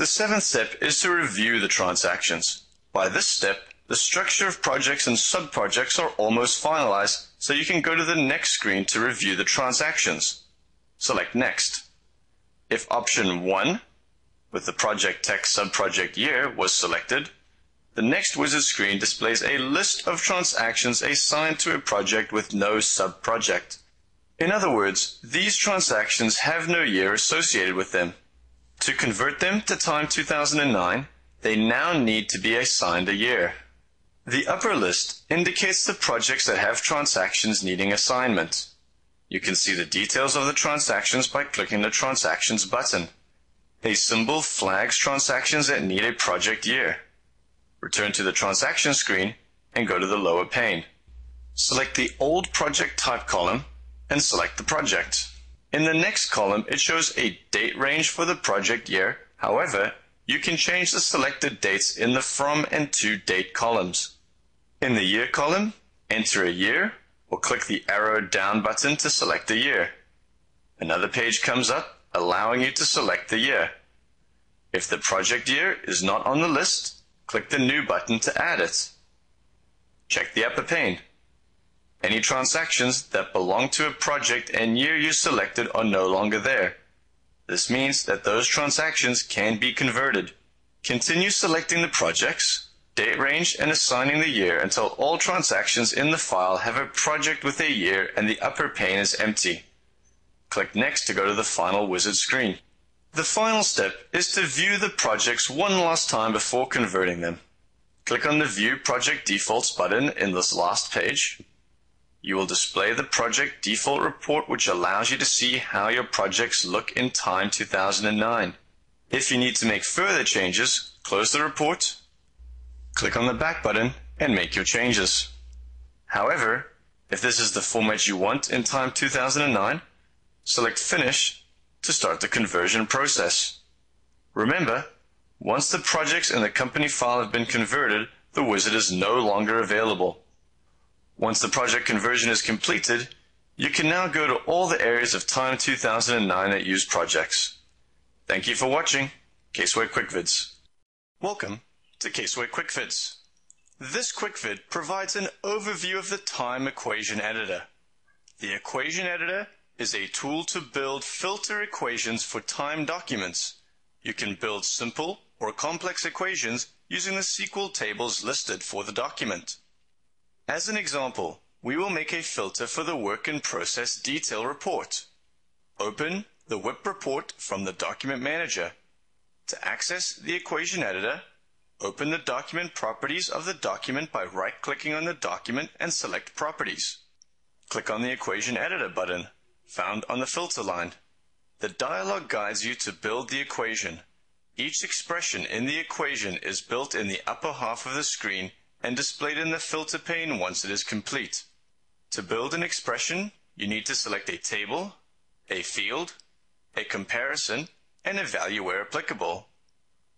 The seventh step is to review the transactions. By this step, the structure of projects and sub-projects are almost finalized, so you can go to the next screen to review the transactions. Select Next. If option 1, with the project text sub-project year, was selected, the next wizard screen displays a list of transactions assigned to a project with no sub-project. In other words, these transactions have no year associated with them. To convert them to time 2009, they now need to be assigned a year. The upper list indicates the projects that have transactions needing assignment. You can see the details of the transactions by clicking the Transactions button. A symbol flags transactions that need a project year. Return to the transaction screen and go to the lower pane. Select the Old Project Type column and select the project. In the next column, it shows a date range for the project year. However, you can change the selected dates in the From and To Date columns. In the Year column, enter a year or click the arrow down button to select a year. Another page comes up allowing you to select the year. If the project year is not on the list, click the New button to add it. Check the upper pane. Any transactions that belong to a project and year you selected are no longer there. This means that those transactions can be converted. Continue selecting the projects, date range, and assigning the year until all transactions in the file have a project with a year and the upper pane is empty. Click Next to go to the final wizard screen. The final step is to view the projects one last time before converting them. Click on the View Project Defaults button in this last page. You will display the project default report, which allows you to see how your projects look in time 2009. If you need to make further changes, close the report, click on the Back button, and make your changes. However, if this is the format you want in time 2009, select Finish to start the conversion process. Remember, once the projects in the company file have been converted, the wizard is no longer available. Once the project conversion is completed, you can now go to all the areas of time 2009 that use projects. Thank you for watching CaseWare QuickVids. Welcome to CaseWare QuickVids. This QuickVid provides an overview of the time equation editor. The equation editor is a tool to build filter equations for time documents. You can build simple or complex equations using the SQL tables listed for the document. As an example, we will make a filter for the Work in Process Detail report. Open the WIP report from the Document Manager. To access the equation editor, open the document properties of the document by right-clicking on the document and select Properties. Click on the Equation Editor button, found on the filter line. The dialog guides you to build the equation. Each expression in the equation is built in the upper half of the screen and displayed in the filter pane once it is complete. To build an expression, you need to select a table, a field, a comparison, and a value where applicable.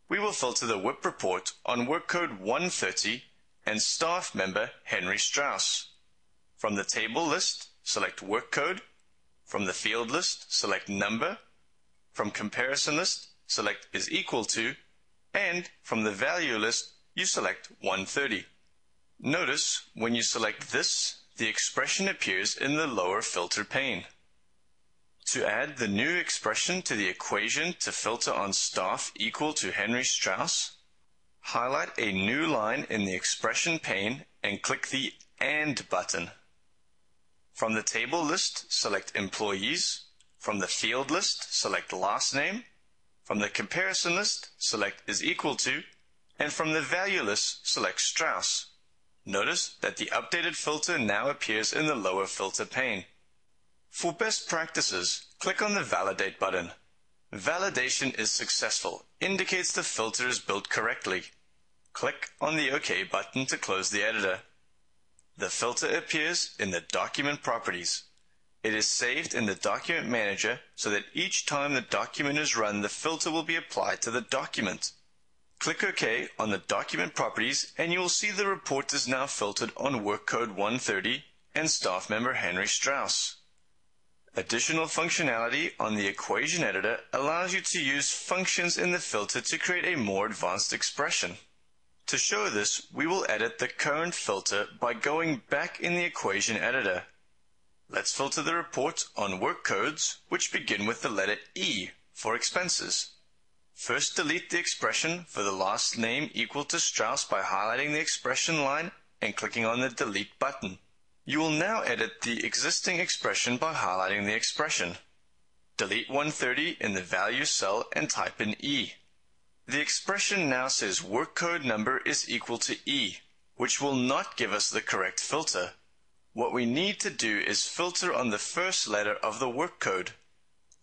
We will filter the WIP report on work code 130 and staff member Henry Strauss. From the table list, select work code. From the field list, select number. From comparison list, select is equal to. And from the value list, you select 130. Notice when you select this, the expression appears in the lower filter pane. To add the new expression to the equation to filter on staff equal to Henry Strauss, highlight a new line in the expression pane and click the AND button. From the table list, select Employees. From the field list, select Last Name. From the comparison list, select is equal to. And from the value list, select Strauss. Notice that the updated filter now appears in the lower filter pane. For best practices, click on the Validate button. Validation is successful, indicates the filter is built correctly. Click on the OK button to close the editor. The filter appears in the Document Properties. It is saved in the Document Manager so that each time the document is run, the filter will be applied to the document. Click OK on the Document Properties and you will see the report is now filtered on work code 130 and staff member Henry Strauss. Additional functionality on the equation editor allows you to use functions in the filter to create a more advanced expression. To show this, we will edit the current filter by going back in the equation editor. Let's filter the report on work codes, which begin with the letter E for expenses. First, delete the expression for the last name equal to Strauss by highlighting the expression line and clicking on the Delete button. You will now edit the existing expression by highlighting the expression. Delete 130 in the value cell and type in E. The expression now says work code number is equal to E, which will not give us the correct filter. What we need to do is filter on the first letter of the work code.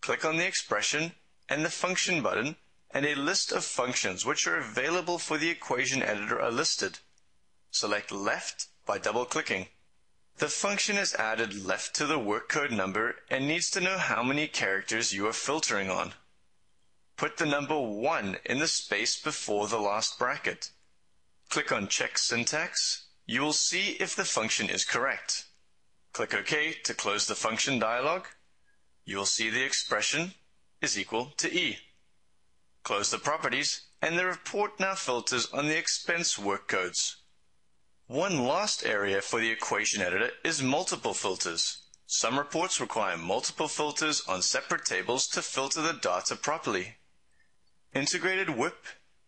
Click on the expression and the function button, and a list of functions which are available for the equation editor are listed. Select left by double-clicking. The function has added left to the work code number and needs to know how many characters you are filtering on. Put the number 1 in the space before the last bracket. Click on Check Syntax. You will see if the function is correct. Click OK to close the function dialog. You will see the expression is equal to E. Close the properties, and the report now filters on the expense work codes. One last area for the equation editor is multiple filters. Some reports require multiple filters on separate tables to filter the data properly. Integrated WIP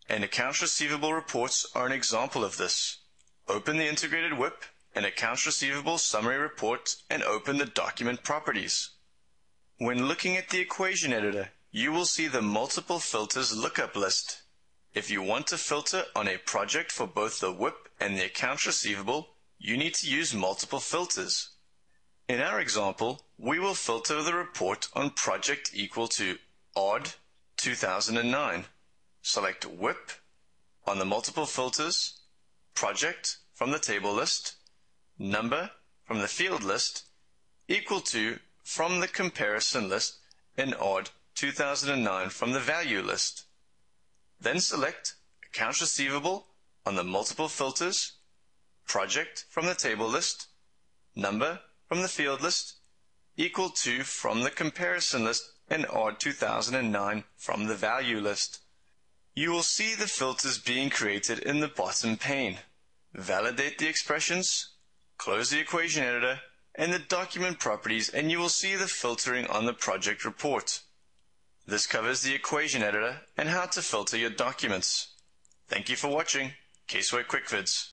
and accounts receivable reports are an example of this. Open the integrated WIP and accounts receivable summary report and open the document properties. When looking at the equation editor, you will see the multiple filters lookup list. If you want to filter on a project for both the WIP and the accounts receivable, you need to use multiple filters. In our example, we will filter the report on project equal to odd 2009. Select WIP on the multiple filters, project from the table list, number from the field list, equal to from the comparison list, and odd 2009 from the value list. Then select accounts receivable on the multiple filters, project from the table list, number from the field list, equal to from the comparison list, and odd 2009 from the value list. You will see the filters being created in the bottom pane. Validate the expressions, close the equation editor, and the document properties, and you will see the filtering on the project report. This covers the equation editor and how to filter your documents. Thank you for watching CaseWare Quick Vids.